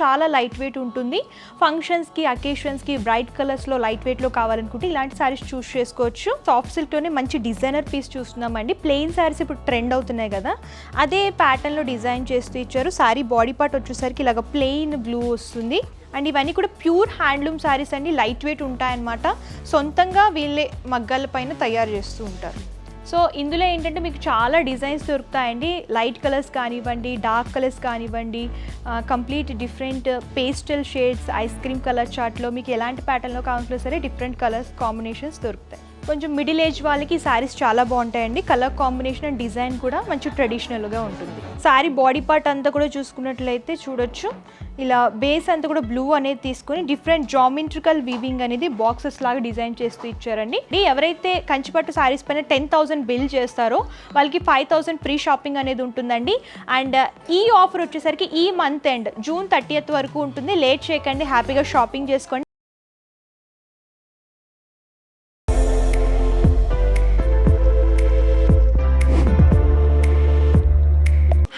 చాలా light weight ఉంటుంది. ఫంక్షన్స్కి, అకేషన్స్కి బ్రైట్ కలర్స్లో లైట్ వెయిట్లో కావాలనుకుంటే ఇలాంటి శారీస్ చూస్ చేసుకోవచ్చు. సాఫ్ట్ సిల్క్లోనే మంచి డిజైనర్ పీస్ చూస్తున్నామండి. ప్లెయిన్ శారీస్ ఇప్పుడు ట్రెండ్ అవుతున్నాయి కదా, అదే ప్యాటర్న్లో డిజైన్ చేస్తూ ఇచ్చారు. శారీ బాడీ పార్ట్ వచ్చేసరికి ఇలాగ ప్లెయిన్ బ్లూ వస్తుంది. అండ్ ఇవన్నీ కూడా ప్యూర్ హ్యాండ్లూమ్ శారీస్ అండి, లైట్ వెయిట్ ఉంటాయన్నమాట. సొంతంగా వీళ్ళే మగ్గాల పైన తయారు చేస్తూ ఉంటారు. సో ఇందులో ఏంటంటే మీకు చాలా డిజైన్స్ దొరుకుతాయండి. లైట్ కలర్స్ కానివ్వండి, డార్క్ కలర్స్ కానివ్వండి, complete different pastel shades, ice cream colour చార్ట్లో మీకు ఎలాంటి ప్యాటర్న్లో కావాలన్నా సరే డిఫరెంట్ కలర్స్ కాంబినేషన్స్ దొరుకుతాయి. కొంచెం మిడిల్ ఏజ్ వాళ్ళకి ఈ శారీస్ చాలా బాగుంటాయండి. కలర్ కాంబినేషన్ అండ్ డిజైన్ కూడా మంచి ట్రెడిషనల్గా ఉంటుంది. శారీ బాడీ పార్ట్ అంతా కూడా చూసుకున్నట్లయితే చూడొచ్చు, ఇలా బేస్ అంతా కూడా బ్లూ అనేది తీసుకొని డిఫరెంట్ జామెట్రికల్ వీవింగ్ అనేది బాక్సెస్ లాగా డిజైన్ చేస్తూ ఇచ్చారండి. ఎవరైతే కంచిపట్టు శారీస్ పైన 10,000 బిల్ చేస్తారో వాళ్ళకి 5,000 ఫ్రీ షాపింగ్ అనేది ఉంటుందండి. అండ్ ఈ ఆఫర్ వచ్చేసరికి ఈ మంత్ ఎండ్ జూన్ 30th వరకు ఉంటుంది. లేట్ చేయకండి, హ్యాపీగా షాపింగ్ చేసుకోండి.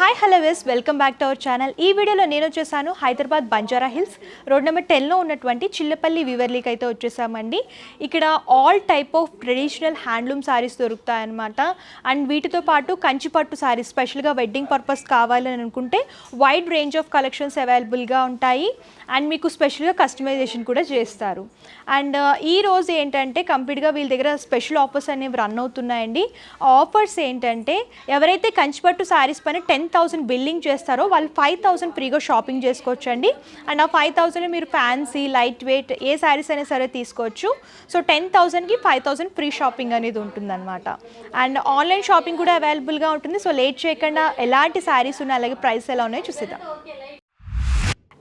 Hi hello welcome back to our channel. ఈ వీడియోలో నేను వచ్చేసాను Hyderabad Banjara hills road number 10లో ఉన్నటువంటి చిల్లపల్లి వివర్లీకి అయితే వచ్చేసామండి. ఇక్కడ all type of traditional handloom saris దొరుకుతాయన్నమాట. అండ్ వీటితో పాటు కంచిపట్టు శారీస్ స్పెషల్గా వెడ్డింగ్ పర్పస్ కావాలని అనుకుంటే వైడ్ రేంజ్ ఆఫ్ కలెక్షన్స్ అవైలబుల్గా ఉంటాయి. అండ్ మీకు స్పెషల్గా కస్టమైజేషన్ కూడా చేస్తారు. అండ్ ఈ రోజు ఏంటంటే కంప్లీట్గా వీళ్ళ దగ్గర స్పెషల్ ఆఫర్స్ అనేవి రన్ అవుతున్నాయండి. ఆఫర్స్ ఏంటంటే ఎవరైతే కంచిపట్టు శారీస్ పైన 10,000 బిల్లింగ్ చేస్తారో వాళ్ళు 5,000 ఫ్రీగా షాపింగ్ చేసుకోవచ్చు అండి. అండ్ ఆ 5,000 మీరు ఫ్యాన్సీ, లైట్ వెయిట్ ఏ శారీస్ అయినా సరే తీసుకోవచ్చు. సో 10,000కి 5,000 ఫ్రీ షాపింగ్ అనేది ఉంటుందన్నమాట. అండ్ ఆన్లైన్ షాపింగ్ కూడా అవైలబుల్గా ఉంటుంది. సో లేట్ చేయకుండా ఎలాంటి శారీస్ ఉన్నాయి, అలాగే ప్రైస్ ఎలా ఉన్నాయో చూసేద్దాం.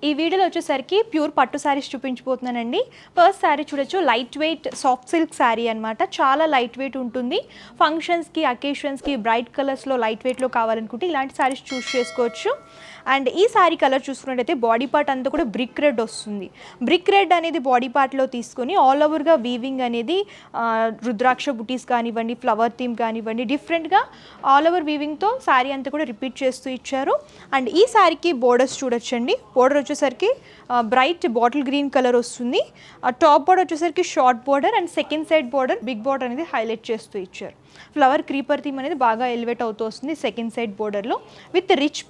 ఈ వీడియోలో వచ్చేసరికి ప్యూర్ పట్టు శారీస్ చూపించబోతున్నానండి. ఫస్ట్ శారీ చూడొచ్చు, light weight soft silk sari అనమాట. చాలా లైట్ వెయిట్ ఉంటుంది. ఫంక్షన్స్కి, అకేషన్స్కి బ్రైట్ కలర్స్లో లైట్ వెయిట్లో కావాలనుకుంటే ఇలాంటి శారీస్ చూస్ చేసుకోవచ్చు. అండ్ ఈ శారీ కలర్ చూసుకున్నట్టయితే బాడీ పార్ట్ అంతా కూడా బ్రిక్ రెడ్ వస్తుంది. బ్రిక్ రెడ్ అనేది బాడీ పార్ట్లో తీసుకొని ఆల్ ఓవర్గా వీవింగ్ అనేది రుద్రాక్ష బుటీస్ కానివ్వండి, ఫ్లవర్ థీమ్ కానివ్వండి, డిఫరెంట్గా ఆల్ ఓవర్ వీవింగ్తో శారీ అంతా కూడా రిపీట్ చేస్తూ ఇచ్చారు. అండ్ ఈ శారీకి బోర్డర్స్ చూడొచ్చండి. బోర్డర్ వచ్చేసరికి బ్రైట్ బాటిల్ గ్రీన్ కలర్ వస్తుంది. టాప్ బోర్డర్ వచ్చేసరికి short border and second side border big border అనేది హైలైట్ చేస్తూ ఇచ్చారు. ఫ్లవర్ క్రీపర్ థీమ్ అనేది బాగా ఎలివేట్ అవుతూ వస్తుంది సెకండ్ సైడ్ బోర్డర్లో విత్ రిచ్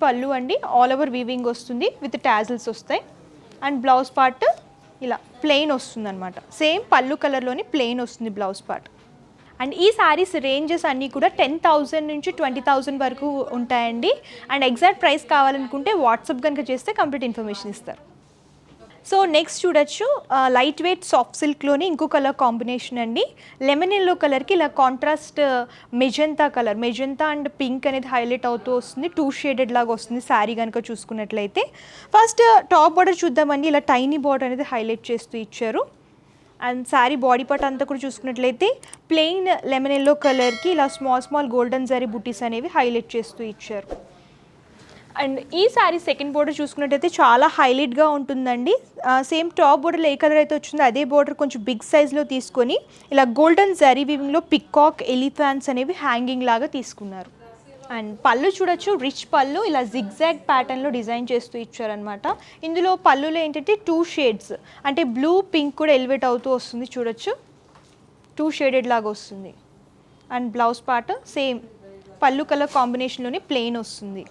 పళ్ళు అండి. ఆల్ ఓవర్ వీవింగ్ వస్తుంది విత్ టాజిల్స్ వస్తాయి. అండ్ బ్లౌజ్ పార్ట్ ఇలా ప్లెయిన్ వస్తుంది అనమాట. సేమ్ పళ్ళు కలర్లోని ప్లెయిన్ వస్తుంది బ్లౌజ్ పార్ట్. అండ్ ఈ శారీస్ రేంజెస్ అన్నీ కూడా 10,000 నుంచి 20,000 వరకు ఉంటాయండి. అండ్ ఎగ్జాక్ట్ ప్రైస్ కావాలనుకుంటే వాట్సాప్ కనుక చేస్తే కంప్లీట్ ఇన్ఫర్మేషన్ ఇస్తారు. సో నెక్స్ట్ చూడొచ్చు, లైట్ వెయిట్ సాఫ్ట్ సిల్క్లోనే ఇంకో కలర్ కాంబినేషన్ అండి. లెమన్ ఎల్లో కలర్కి ఇలా కాంట్రాస్ట్ మెజంతా అండ్ పింక్ అనేది హైలైట్ అవుతూ వస్తుంది. 2 షేడెడ్ లాగా వస్తుంది శారీ కనుక చూసుకున్నట్లయితే. ఫస్ట్ టాప్ బార్డర్ చూద్దామండి. ఇలా టైనీ బార్డర్ అనేది హైలైట్ చేస్తూ ఇచ్చారు. అండ్ శారీ బాడీ పార్ట్ అంతా కూడా చూసుకున్నట్లయితే ప్లెయిన్ లెమన్ ఎల్లో కలర్కి ఇలా స్మాల్ గోల్డెన్ జరీ బుటీస్ అనేవి హైలైట్ చేస్తూ ఇచ్చారు. అండ్ ఈ శారీ సెకండ్ బోర్డర్ చూసుకున్నట్టయితే చాలా హైలైట్గా ఉంటుందండి. సేమ్ టాప్ బోర్డర్లో ఏ కలర్ అయితే వచ్చిందో అదే బోర్డర్ కొంచెం బిగ్ సైజ్లో తీసుకొని ఇలా గోల్డెన్ జరీ వీవింగ్లో పికాక్, ఎలిఫాన్స్ అనేవి హ్యాంగింగ్ లాగా తీసుకున్నారు. అండ్ పళ్ళు చూడొచ్చు, రిచ్ పళ్ళు ఇలా జిగ్జాగ్ ప్యాటర్న్లో డిజైన్ చేస్తూ ఇచ్చారనమాట. ఇందులో పళ్ళులో ఏంటంటే 2 షేడ్స్ అంటే బ్లూ, పింక్ కూడా ఎలివేట్ అవుతూ వస్తుంది చూడొచ్చు. 2 షేడెడ్ లాగా వస్తుంది. And blouse part same pallu colour కాంబినేషన్లోనే plain వస్తుంది.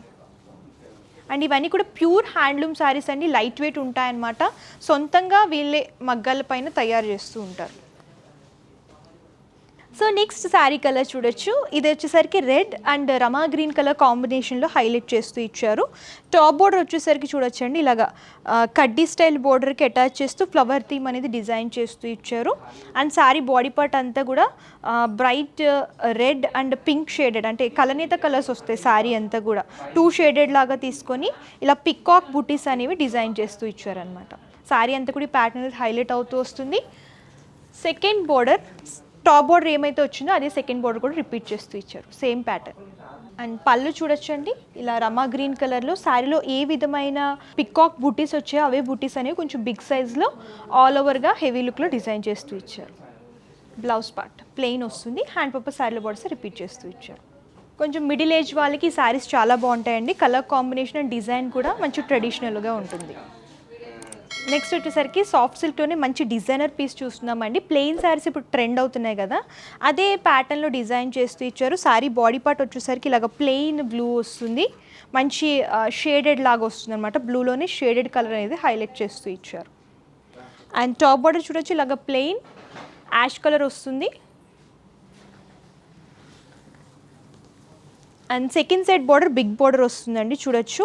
అండ్ ఇవన్నీ కూడా ప్యూర్ హ్యాండ్లూమ్ శారీస్ అండి, లైట్ వెయిట్ ఉంటాయన్నమాట. సొంతంగా వీళ్ళే మగ్గాల పైన తయారు చేస్తూ ఉంటారు. సో నెక్స్ట్ శారీ కలర్ చూడొచ్చు. ఇది వచ్చేసరికి red and Rama green colour కాంబినేషన్లో హైలైట్ చేస్తూ ఇచ్చారు. టాప్ బోర్డర్ వచ్చేసరికి చూడొచ్చండి, ఇలాగా కడ్డీ స్టైల్ బోర్డర్కి అటాచ్ చేస్తూ ఫ్లవర్ థీమ్ అనేది డిజైన్ చేస్తూ ఇచ్చారు. అండ్ శారీ బాడీ పార్ట్ అంతా కూడా bright red and pink shaded అంటే కలనేత కలర్స్ వస్తాయి. శారీ అంతా కూడా 2 షేడెడ్ లాగా తీసుకొని ఇలా పికాక్ బుటీస్ అనేవి డిజైన్ చేస్తూ ఇచ్చారనమాట. శారీ అంతా కూడా ప్యాటర్న్ అనేది హైలైట్ అవుతూ వస్తుంది. సెకండ్ బోర్డర్ టాప్ బోర్డర్ ఏమైతే వచ్చిందో అదే సెకండ్ బోర్డర్ కూడా రిపీట్ చేస్తూ ఇచ్చారు, సేమ్ ప్యాటర్న్. అండ్ పళ్ళు చూడొచ్చండి, ఇలా రమా గ్రీన్ కలర్లో శారీలో ఏ విధమైన పికాక్ బూటీస్ వచ్చాయో అవే బూటీస్ అనేవి కొంచెం బిగ్ సైజ్లో ఆల్ ఓవర్గా హెవీ లుక్లో డిజైన్ చేస్తూ ఇచ్చారు. బ్లౌజ్ పార్ట్ ప్లెయిన్ వస్తుంది. హ్యాండ్ పర్పస్ శారీలో బోర్డర్స్ రిపీట్ చేస్తూ ఇచ్చారు. కొంచెం మిడిల్ ఏజ్ వాళ్ళకి ఈ శారీస్ చాలా బాగుంటాయండి. కలర్ కాంబినేషన్ అండ్ డిజైన్ కూడా మంచి ట్రెడిషనల్గా ఉంటుంది. నెక్స్ట్ వచ్చేసరికి సాఫ్ట్ సిల్క్లోనే మంచి డిజైనర్ పీస్ చూస్తున్నామండి. ప్లెయిన్ శారీస్ ఇప్పుడు ట్రెండ్ అవుతున్నాయి కదా, అదే ప్యాటర్న్లో డిజైన్ చేస్తూ ఇచ్చారు. శారీ బాడీ పార్ట్ వచ్చేసరికి ఇలాగ ప్లెయిన్ బ్లూ వస్తుంది, మంచి షేడెడ్ లాగా వస్తుంది అనమాట. బ్లూలోనే షేడెడ్ కలర్ అనేది హైలైట్ చేస్తూ ఇచ్చారు. అండ్ టాప్ బార్డర్ చూడొచ్చు, ఇలాగ ప్లెయిన్ యాష్ కలర్ వస్తుంది. And second side border big border వస్తుందండి చూడొచ్చు.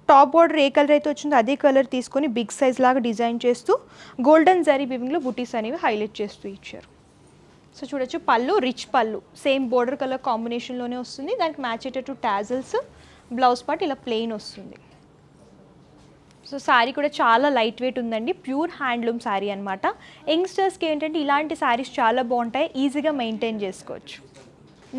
టాప్ బార్డర్ ఏ కలర్ అయితే వచ్చిందో అదే కలర్ తీసుకొని బిగ్ సైజ్ లాగా డిజైన్ చేస్తూ గోల్డెన్ జరీ వీవింగ్లో బుటీస్ అనేవి హైలైట్ చేస్తూ ఇచ్చారు. సో చూడొచ్చు, పళ్ళు రిచ్ పళ్ళు, సేమ్ బార్డర్ కలర్ కాంబినేషన్లోనే వస్తుంది. దానికి మ్యాచ్ అయ్యేటట్టు టాజల్స్, బ్లౌజ్ పార్ట్ ఇలా ప్లెయిన్ వస్తుంది. సో శారీ కూడా చాలా లైట్ వెయిట్ ఉందండి, ప్యూర్ హ్యాండ్లూమ్ శారీ అనమాట. యంగ్స్టర్స్కి ఏంటంటే ఇలాంటి శారీస్ చాలా బాగుంటాయి, ఈజీగా మెయింటైన్ చేసుకోవచ్చు.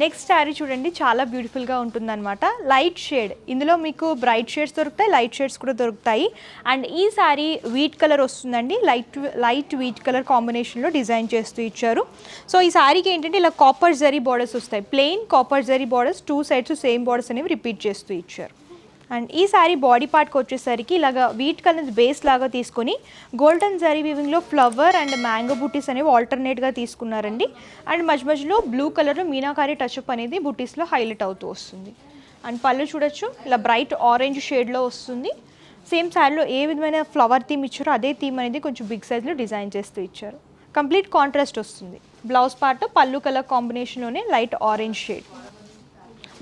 నెక్స్ట్ శారీ చూడండి, చాలా బ్యూటిఫుల్గా ఉంటుందన్నమాట. లైట్ షేడ్, ఇందులో మీకు బ్రైట్ షేడ్స్ దొరుకుతాయి, లైట్ షేడ్స్ కూడా దొరుకుతాయి. అండ్ ఈ శారీ వీట్ కలర్ వస్తుందండి, లైట్ వీట్ కలర్ కాంబినేషన్లో డిజైన్ చేస్తూ ఇచ్చారు. సో ఈ శారీకి ఏంటంటే ఇలా కాపర్ జరీ బార్డర్స్ వస్తాయి, plain copper zari borders, 2 sides same borders అనేవి రిపీట్ చేస్తూ ఇచ్చారు. అండ్ ఈ శారీ బాడీ పార్ట్కి వచ్చేసరికి ఇలాగ వీట్ కలర్ బేస్ లాగా తీసుకొని గోల్డెన్ జరీ వీవింగ్లో ఫ్లవర్ అండ్ మ్యాంగో బుటీస్ అనేవి ఆల్టర్నేట్గా తీసుకున్నారండి. అండ్ మధ్యలో బ్లూ కలర్లో మీనాకారి టచ్అప్ అనేది బుటీస్లో హైలైట్ అవుతూ వస్తుంది. అండ్ పళ్ళు చూడొచ్చు, ఇలా బ్రైట్ ఆరెంజ్ షేడ్లో వస్తుంది. సేమ్ శారీలో ఏ విధమైన ఫ్లవర్ థీమ్ ఇచ్చారో అదే థీమ్ అనేది కొంచెం బిగ్ సైజ్లో డిజైన్ చేస్తూ ఇచ్చారు. కంప్లీట్ కాంట్రాస్ట్ వస్తుంది. బ్లౌజ్ పార్ట్ పళ్ళు కలర్ కాంబినేషన్లోనే light orange shade.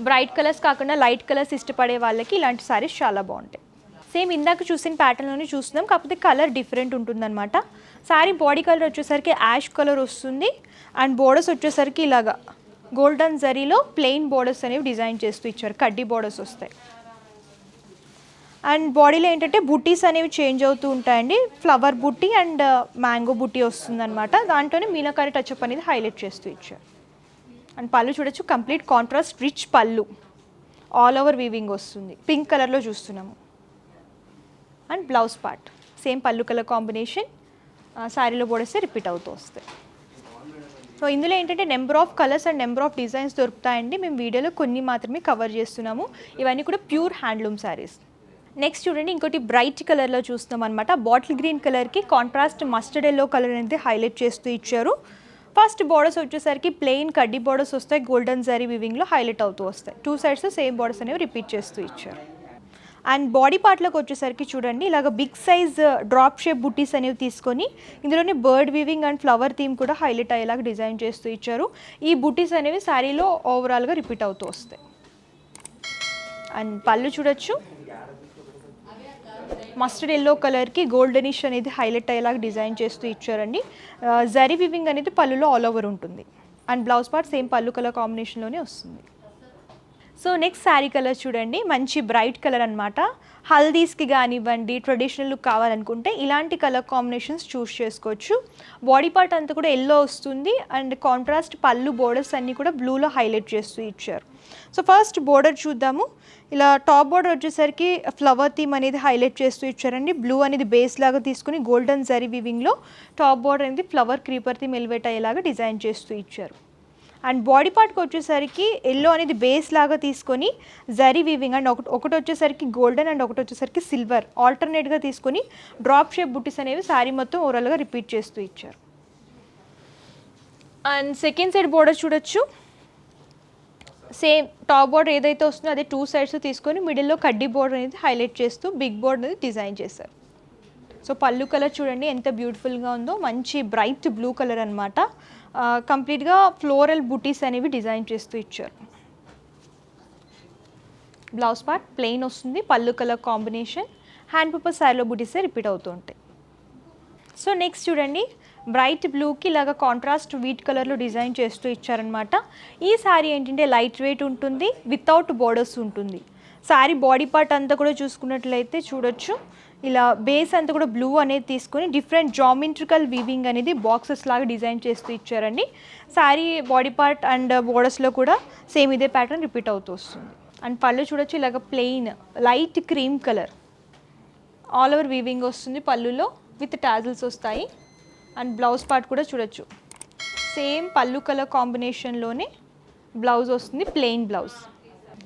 Bright colours కాకుండా లైట్ కలర్స్ ఇష్టపడే వాళ్ళకి ఇలాంటి శారీస్ చాలా బాగుంటాయి. సేమ్ ఇందాక చూసిన ప్యాటర్న్లోనే చూస్తున్నాం, కాకపోతే కలర్ డిఫరెంట్ ఉంటుందన్నమాట. శారీ బాడీ కలర్ వచ్చేసరికి యాష్ కలర్ వస్తుంది. అండ్ బోర్డర్స్ వచ్చేసరికి ఇలాగా గోల్డెన్ జరీలో ప్లెయిన్ బోర్డర్స్ అనేవి డిజైన్ చేస్తూ ఇచ్చారు, కడ్డీ బోర్డర్స్ వస్తాయి. అండ్ బాడీలో ఏంటంటే బుటీస్ అనేవి చేంజ్ అవుతూ ఉంటాయండి, ఫ్లవర్ బుట్టి అండ్ మ్యాంగో బుట్టి వస్తుందన్నమాట. దాంట్లోనే మీనాకారి టచ్అప్ అనేది హైలైట్ చేస్తూ ఇచ్చారు. అండ్ పళ్ళు చూడొచ్చు, కంప్లీట్ కాంట్రాస్ట్ రిచ్ పళ్ళు, ఆల్ ఓవర్ వీవింగ్ వస్తుంది, పింక్ కలర్లో చూస్తున్నాము. And blouse part same pallu colour combination, శారీలో బోర్డర్స్ రిపీట్ అవుతూ వస్తాయి. సో ఇందులో ఏంటంటే number of colours and number of designs దొరుకుతాయండి. మేము వీడియోలో కొన్ని మాత్రమే కవర్ చేస్తున్నాము. ఇవన్నీ కూడా ప్యూర్ హ్యాండ్లూమ్ శారీస్. నెక్స్ట్ చూడండి, ఇంకోటి బ్రైట్ కలర్లో చూస్తున్నాం అనమాట. బాటిల్ గ్రీన్ కలర్కి కాంట్రాస్ట్ మస్టర్డ్ ఎల్లో కలర్ అనేది హైలైట్ చేస్తూ ఇచ్చారు. ఫస్ట్ బోర్డర్స్ వచ్చేసరికి ప్లెయిన్ కడ్డీ బోర్డర్స్ వస్తాయి, గోల్డెన్ జరీ వీవింగ్లో హైలైట్ అవుతూ వస్తాయి. 2 సైడ్స్ సేమ్ బోర్డర్స్ అనేవి రిపీట్ చేస్తూ ఇచ్చారు. అండ్ బాడీ పార్ట్లోకి వచ్చేసరికి చూడండి, ఇలాగ బిగ్ సైజ్ డ్రాప్ షేప్ బుటీస్ అనేవి తీసుకొని ఇందులోనే bird weaving and flower theme కూడా హైలైట్ అయ్యేలాగా డిజైన్ చేస్తూ ఇచ్చారు. ఈ బుటీస్ అనేవి శారీలో ఓవరాల్గా రిపీట్ అవుతూ వస్తాయి. అండ్ పళ్ళు చూడొచ్చు, మస్టర్డ్ ఎల్లో కలర్కి గోల్డెనిష్ అనేది హైలైట్ అయ్యేలాగా డిజైన్ చేస్తూ ఇచ్చారండి. జరీ వివింగ్ అనేది పళ్ళులో ఆల్ ఓవర్ ఉంటుంది. And blouse part same pallu colour కాంబినేషన్లోనే వస్తుంది. సో నెక్స్ట్ శారీ కలర్ చూడండి, మంచి బ్రైట్ కలర్ అనమాట. హల్దీస్కి కానివ్వండి, ట్రెడిషనల్ లుక్ కావాలనుకుంటే ఇలాంటి కలర్ కాంబినేషన్స్ చూస్ చేసుకోవచ్చు. బాడీ పార్ట్ అంతా కూడా ఎల్లో వస్తుంది. అండ్ కాంట్రాస్ట్ పళ్ళు బోర్డర్స్ అన్నీ కూడా బ్లూలో హైలైట్ చేస్తూ ఇచ్చారు. సో ఫస్ట్ బోర్డర్ చూద్దాము. ఇలా టాప్ బోర్డర్ వచ్చేసరికి ఫ్లవర్ థీమ్ అనేది హైలైట్ చేస్తూ ఇచ్చారండి. బ్లూ అనేది బేస్ లాగా తీసుకుని గోల్డెన్ జరీ వీవింగ్లో టాప్ బోర్డర్ అనేది ఫ్లవర్ క్రీపర్ థీమ్ ఎలివేట్ అయ్యేలాగా డిజైన్ చేస్తూ ఇచ్చారు. అండ్ బాడీ పార్ట్కి వచ్చేసరికి ఎల్లో అనేది బేస్ లాగా తీసుకొని జరీ వీవింగ్ అండ్ ఒకటి వచ్చేసరికి గోల్డెన్ అండ్ ఒకటి వచ్చేసరికి సిల్వర్ ఆల్టర్నేట్గా తీసుకొని డ్రాప్ షేప్ బుటీస్ అనేవి శారీ మొత్తం ఓవరాల్గా రిపీట్ చేస్తూ ఇచ్చారు. అండ్ సెకండ్ సైడ్ బోర్డర్ చూడొచ్చు, సేమ్ టాప్ బోర్డర్ ఏదైతే వస్తుందో అదే 2 సైడ్స్ తీసుకొని మిడిల్లో కడ్డీ బోర్డర్ అనేది హైలైట్ చేస్తూ బిగ్ బోర్డర్ అనేది డిజైన్ చేశారు. సో పళ్ళు కలర్ చూడండి ఎంత బ్యూటిఫుల్గా ఉందో, మంచి బ్రైట్ బ్లూ కలర్ అనమాట. కంప్లీట్గా ఫ్లోరల్ బుటీస్ అనేవి డిజైన్ చేస్తూ ఇచ్చారు. బ్లౌజ్ పార్ట్ ప్లెయిన్ వస్తుంది, పళ్ళు కలర్ కాంబినేషన్, హ్యాండ్ పేపర్ శారీలో బుటీసే రిపీట్ అవుతూ ఉంటాయి. సో నెక్స్ట్ చూడండి, బ్రైట్ బ్లూకి ఇలాగ కాంట్రాస్ట్ వీట్ కలర్లో డిజైన్ చేస్తూ ఇచ్చారనమాట. ఈ శారీ ఏంటంటే లైట్ వెయిట్ ఉంటుంది, వితౌట్ బోర్డర్స్ ఉంటుంది. శారీ బాడీ పార్ట్ అంతా కూడా చూసుకున్నట్లయితే చూడొచ్చు, ఇలా బేస్ అంతా కూడా బ్లూ అనేది తీసుకొని డిఫరెంట్ జామెట్రికల్ వీవింగ్ అనేది బాక్సెస్ లాగా డిజైన్ చేస్తూ ఇచ్చారండి. శారీ బాడీ పార్ట్ అండ్ బోర్డర్స్లో కూడా సేమ్ ఇదే ప్యాటర్న్ రిపీట్ అవుతూ వస్తుంది. అండ్ పళ్ళు చూడొచ్చు, ఇలాగ plain light cream colour all over weaving వస్తుంది, పళ్ళులో విత్ టాజిల్స్ వస్తాయి. అండ్ బ్లౌజ్ పార్ట్ కూడా చూడొచ్చు, సేమ్ పళ్ళు కలర్ కాంబినేషన్లోనే బ్లౌజ్ వస్తుంది, ప్లెయిన్ బ్లౌజ్.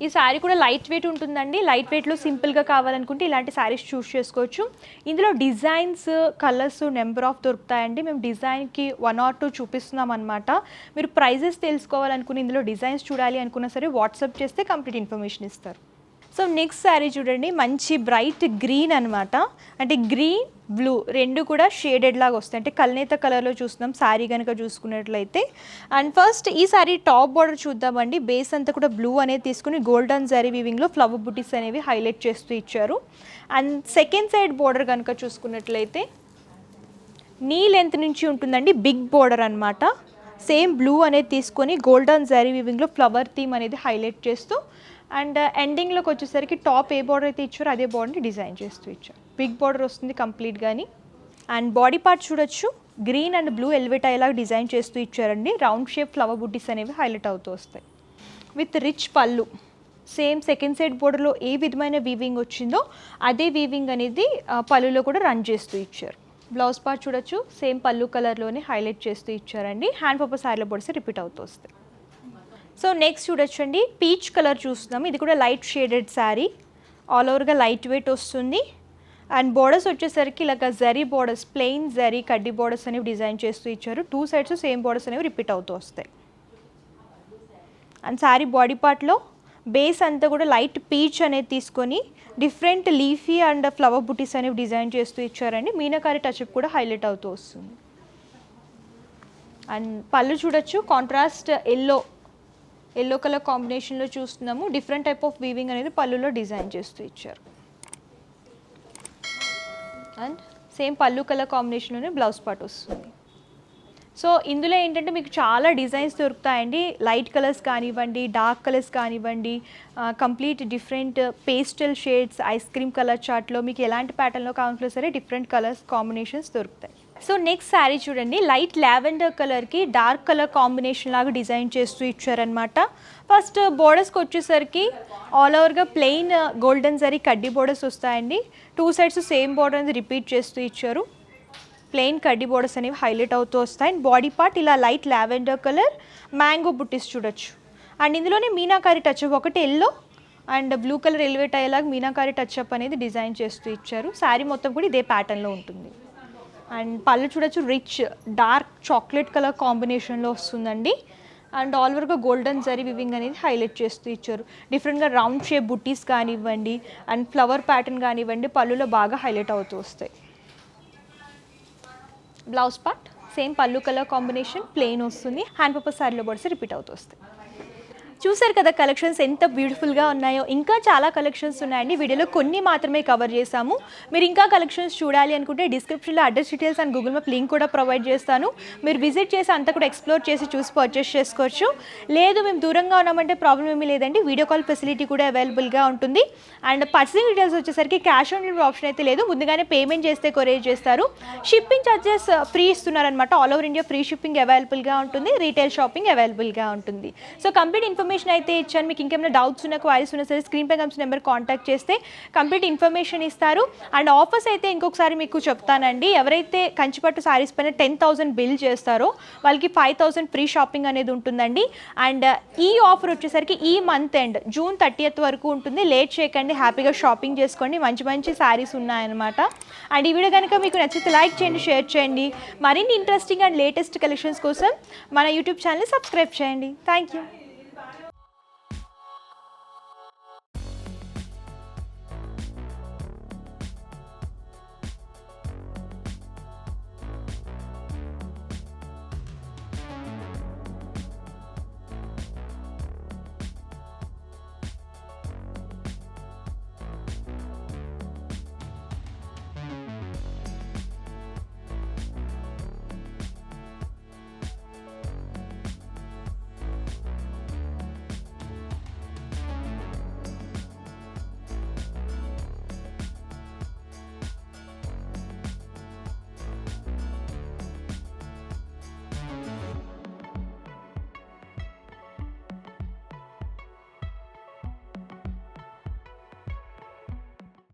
ఈ శారీ కూడా లైట్ వెయిట్ ఉంటుందండి. లైట్ వెయిట్లో సింపుల్గా కావాలనుకుంటే ఇలాంటి శారీస్ చూస్ చేసుకోవచ్చు. ఇందులో డిజైన్స్, కలర్స్ నెంబర్ ఆఫ్ దొరుకుతాయండి. మేము డిజైన్కి 1 or 2 చూపిస్తున్నాం అనమాట. మీరు ప్రైజెస్ తెలుసుకోవాలనుకుని ఇందులో డిజైన్స్ చూడాలి అనుకున్నా సరే వాట్సాప్ చేస్తే కంప్లీట్ ఇన్ఫర్మేషన్ ఇస్తారు. సో నెక్స్ట్ శారీ చూడండి, మంచి బ్రైట్ గ్రీన్ అనమాట. అంటే గ్రీన్ బ్లూ రెండు కూడా షేడెడ్ లాగా వస్తాయి. అంటే కల్నేత కలర్లో చూస్తున్నాం శారీ కనుక చూసుకున్నట్లయితే. అండ్ ఫస్ట్ ఈ శారీ టాప్ బార్డర్ చూద్దామండి. బేస్ అంతా కూడా బ్లూ అనేది తీసుకుని గోల్డెన్ జరీ వీవింగ్లో ఫ్లవర్ బుటీస్ అనేవి హైలైట్ చేస్తూ ఇచ్చారు. అండ్ సెకండ్ సైడ్ బార్డర్ కనుక చూసుకున్నట్లయితే నీ లెంత్ నుంచి ఉంటుందండి, బిగ్ బార్డర్ అనమాట. సేమ్ బ్లూ అనేది తీసుకొని గోల్డెన్ జరీ వీవింగ్లో ఫ్లవర్ థీమ్ అనేది హైలైట్ చేస్తూ అండ్ ఎండింగ్లోకి వచ్చేసరికి టాప్ ఏ బార్డర్ అయితే ఇచ్చారో అదే బార్డర్ని డిజైన్ చేస్తూ ఇచ్చారు. బిగ్ బార్డర్ వస్తుంది కంప్లీట్ కానీ. అండ్ బాడీ పార్ట్ చూడొచ్చు, గ్రీన్ అండ్ బ్లూ ఎలివేట్ అయ్యేలాగా డిజైన్ చేస్తూ ఇచ్చారండి. రౌండ్ షేప్ ఫ్లవర్ బుటీస్ అనేవి హైలైట్ అవుతూ వస్తాయి విత్ రిచ్ పళ్ళు. సేమ్ సెకండ్ సైడ్ బోర్డర్లో ఏ విధమైన వీవింగ్ వచ్చిందో అదే వీవింగ్ అనేది పళ్ళులో కూడా రన్ చేస్తూ ఇచ్చారు. బ్లౌజ్ పార్ట్ చూడొచ్చు, సేమ్ పళ్ళు కలర్లోనే హైలైట్ చేస్తూ ఇచ్చారండి. హ్యాండ్ పర్పస్ శారీలో బోర్డ్స్ రిపీట్ అవుతూ వస్తాయి. సో నెక్స్ట్ చూడొచ్చండి, పీచ్ కలర్ చూస్తున్నాం. ఇది కూడా లైట్ షేడెడ్ శారీ, ఆల్ ఓవర్గా లైట్ వెయిట్ వస్తుంది. అండ్ బోర్డర్స్ వచ్చేసరికి ఇలాగ జరీ బోర్డర్స్, ప్లెయిన్ జరీ కడ్డీ బోర్డర్స్ అనేవి డిజైన్ చేస్తూ ఇచ్చారు. 2 sides సేమ్ బోర్డర్స్ అనేవి రిపీట్ అవుతూ వస్తాయి. అండ్ శారీ బాడీ పార్ట్లో బేస్ అంతా కూడా లైట్ పీచ్ అనేది తీసుకొని డిఫరెంట్ లీఫీ అండ్ ఫ్లవర్ బుటీస్ అనేవి డిజైన్ చేస్తూ ఇచ్చారండి. మీనాకారి టచ్అప్ కూడా హైలైట్ అవుతూ వస్తుంది. అండ్ పళ్ళు చూడొచ్చు, కాంట్రాస్ట్ ఎల్లో కలర్ కాంబినేషన్లో చూస్తున్నాము. డిఫరెంట్ టైప్ ఆఫ్ వీవింగ్ అనేది పళ్ళులో డిజైన్ చేస్తూ ఇచ్చారు. అండ్ సేమ్ పళ్ళు కలర్ కాంబినేషన్లోనే బ్లౌజ్ పార్ట్ వస్తుంది. సో ఇందులో ఏంటంటే మీకు చాలా డిజైన్స్ దొరుకుతాయండి. లైట్ కలర్స్ కానివ్వండి, డార్క్ కలర్స్ కానివ్వండి, complete different pastel shades, ice cream colour చార్ట్లో మీకు ఎలాంటి ప్యాటర్న్లో కావాలో సరే డిఫరెంట్ కలర్స్ కాంబినేషన్స్ దొరుకుతాయి. సో నెక్స్ట్ శారీ చూడండి, లైట్ లావెండర్ కలర్కి డార్క్ కలర్ కాంబినేషన్ లాగా డిజైన్ చేస్తూ ఇచ్చారనమాట. ఫస్ట్ బోర్డర్స్కి వచ్చేసరికి ఆల్ ఓవర్గా ప్లెయిన్ గోల్డెన్ జరీ కడ్డీ బోర్డర్స్ వస్తాయండి. 2 sides సేమ్ బోర్డర్ అనేది రిపీట్ చేస్తూ ఇచ్చారు. ప్లెయిన్ కడ్డీ బోర్డర్స్ అనేవి హైలైట్ అవుతూ వస్తాయి. అండ్ బాడీ పార్ట్ ఇలా లైట్ లావెండర్ కలర్ మ్యాంగో బుట్టీస్ చూడొచ్చు. అండ్ ఇందులోనే మీనాకారి టచ్అప్, ఒకటి yellow and blue colour elevate అయ్యేలాగా మీనాకారి టచ్అప్ అనేది డిజైన్ చేస్తూ ఇచ్చారు. శారీ మొత్తం కూడా ఇదే ప్యాటర్న్లో ఉంటుంది. అండ్ పళ్ళు చూడొచ్చు, రిచ్ డార్క్ చాక్లెట్ కలర్ కాంబినేషన్లో వస్తుందండి. అండ్ ఆల్ ఓవర్గా గోల్డెన్ జరీ వివింగ్ అనేది హైలైట్ చేస్తూ ఇచ్చారు. డిఫరెంట్గా రౌండ్ షేప్ బుట్టీస్ కానివ్వండి అండ్ ఫ్లవర్ ప్యాటర్న్ కానివ్వండి పళ్ళులో బాగా హైలైట్ అవుతూ వస్తాయి. Blouse part same pallu colour combination plain వస్తుంది. హ్యాండ్ పర్పస్ శారీలో బోర్డ్స్ రిపీట్ అవుతూ వస్తాయి. చూసారు కదా కలెక్షన్స్ ఎంత బ్యూటిఫుల్గా ఉన్నాయో. ఇంకా చాలా కలెక్షన్స్ ఉన్నాయండి, వీడియోలో కొన్ని మాత్రమే కవర్ చేసాము. మీరు ఇంకా కలెక్షన్స్ చూడాలి అనుకుంటే డిస్క్రిప్షన్లో address details and Google map link కూడా ప్రొవైడ్ చేస్తాను. మీరు విజిట్ చేసి అంతా కూడా ఎక్స్ప్లోర్ చేసి చూసి పర్చేస్ చేసుకోవచ్చు. లేదు మేము దూరంగా ఉన్నామంటే ప్రాబ్లం ఏమీ లేదండి, వీడియో కాల్ ఫెసిలిటీ కూడా అవైలబుల్గా ఉంటుంది. అండ్ పర్చేసింగ్ డీటెయిల్స్ వచ్చేసరికి క్యాష్ ఆన్ డెలివరీ ఆప్షన్ అయితే లేదు, ముందుగానే పేమెంట్ చేస్తే కొరియర్ చేస్తారు. షిప్పింగ్ ఛార్జెస్ ఫ్రీ ఇస్తున్నారనమాట. All over India free shipping అవైలబుల్గా ఉంటుంది, రీటైల్ షాపింగ్ అవైలబుల్గా ఉంటుంది. సో కంప్లీట్ ఇన్ఫర్మేషన్ అయితే ఇచ్చాను. మీకు ఇంకేమైనా డౌట్స్ ఉన్న క్వైరీస్ ఉన్నా సరే స్క్రీన్ పై కమ్స్ నెంబర్ కాంటాక్ట్ చేస్తే కంప్లీట్ ఇన్ఫర్మేషన్ ఇస్తారు. అండ్ ఆఫర్స్ అయితే ఇంకొకసారి మీకు చెప్తానండి, ఎవరైతే కంచిపట్టు శారీస్ పైన 10,000 బిల్ చేస్తారో వాళ్ళకి 5,000 ఫ్రీ షాపింగ్ అనేది ఉంటుందండి. అండ్ ఈ ఆఫర్ వచ్చేసరికి ఈ మంత్ ఎండ్ June 30th వరకు ఉంటుంది. లేట్ చేయకండి, హ్యాపీగా షాపింగ్ చేసుకోండి. మంచి మంచి శారీస్ ఉన్నాయన్నమాట. అండ్ ఈ వీడియో కనుక మీకు నచ్చితే లైక్ చేయండి, షేర్ చేయండి. మరిన్ని ఇంట్రెస్టింగ్ అండ్ లేటెస్ట్ కలెక్షన్స్ కోసం మన యూట్యూబ్ ఛానల్ని సబ్స్క్రైబ్ చేయండి. Thank you.